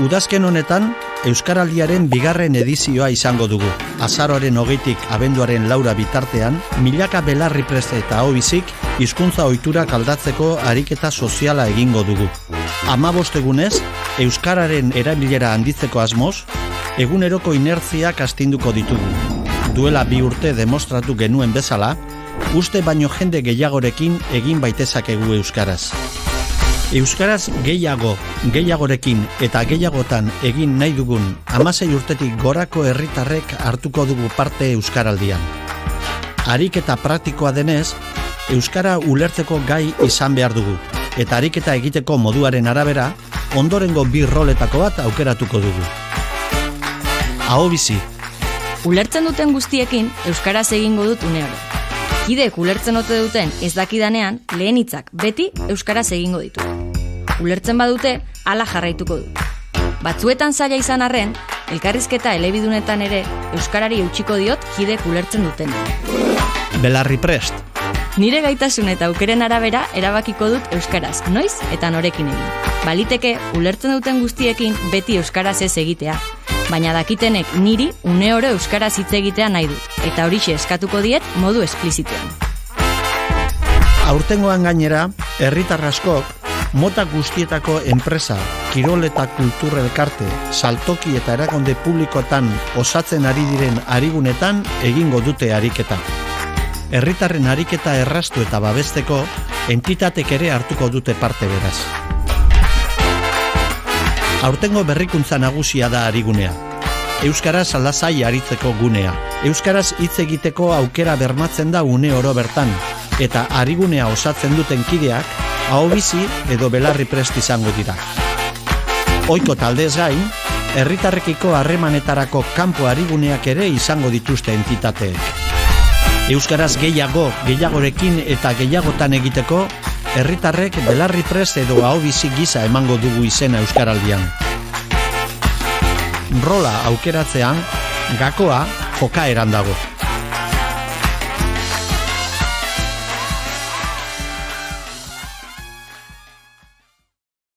Udazken honetan, Euskaraldiaren bigarren edizioa izango dugu. Azaroaren 20tik abenduaren 4 bitartean, milaka belarriprest eta ahobizik hizkuntza ohiturak aldatzeko ariketa soziala egingo dugu. 15 egunez, Euskararen erabilera handitzeko asmoz, eguneroko inertziak astinduko ditugu. Duela 2 urte demostratu genuen bezala, uste baino jende gehiagorekin egin baitezakegu euskaraz. Euskaraz gehiagorekin eta gehiagotan egin nahi dugun 16 urtetik gorako herritarrek hartuko dugu parte euskaraldian. Ariketa praktikoa denez, euskara ulertzeko gai izan behar dugu, eta ariketa egiteko moduaren arabera, ondorengo 2 roletako bat aukeratuko dugu. Ahobizi. Ulertzen duten guztiekin euskaraz egingo dut uneoro. Kideek ulertzen ote duten ez dakidanean, lehen hitzak beti euskaraz egingo ditu. Ulertzen badute, hala jarraituko dut. Batzuetan zaila izan arren, elkarrizketa elebidunetan ere euskarari eutsiko diot kideek ulertzen duten. Belarriprest. Nire gaitasun eta aukeren arabera erabakiko dut euskaraz, noiz eta norekin egin. Baliteke, ulertzen duten guztiekin beti euskaraz ez egitea, baina dakitenek niri uneoro euskaraz hitz egitea nahi dut, eta horixe eskatuko diet modu esplizituan. Aurtengoan gainera, herritar askok, mota guztietako enpresa, kirol eta kultur elkarte, saltoki eta erakunde publikoetan osatzen ari diren arigunetan egingo dute ariketa. Herritarren ariketa erraztu eta babesteko, entitatek ere hartuko dute parte beraz. Aurtengo berrikuntza nagusia da arigunea. Euskaraz lasai aritzeko gunea. Euskaraz hitz egiteko aukera bermatzen da une oro bertan, eta arigunea osatzen duten kideak, ahobizi edo belarriprest izango dira. Ohiko taldez gain, herritarrekiko harremanetarako kanpo ariguneak ere izango dituzte entitateek. Euskaraz gehiagorekin eta gehiagotan egiteko, herritarrek belarriprest edo ahobizi gisa emango dugu izena euskaraldian. Rola aukeratzean, gakoa jokaeran dago.